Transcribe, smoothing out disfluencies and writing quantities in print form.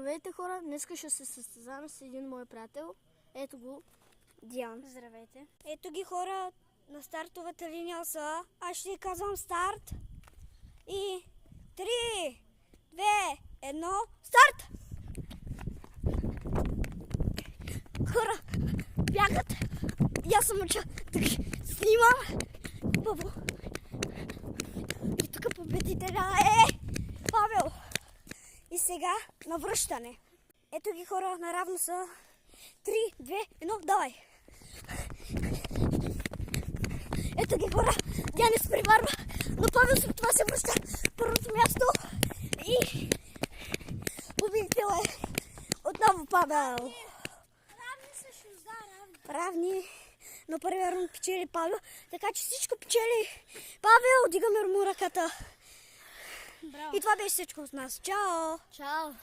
Здравейте, хора! Днес ще се състезавам с един мой приятел. Ето го, Диан. Здравейте. Ето ги, хора, на стартовата линия са. Аз ще ви казвам старт. И 3, 2, 1, старт! Хора, бягат. И аз съм уча. Снимам. Бабо. И тук победителя е Павел. И сега навръщане. Ето ги, хора, наравно са. 3, 2, 1, давай! Ето ги, хора, тя не спреварва, но Павел след това се връща първото място и победител е отново Павел. Равни също, да, равни, но първият рунд печели Павел, така че всичко печели Павел, дигаме му ръката. Браво. И това беше всичко от нас. Чао! Чао!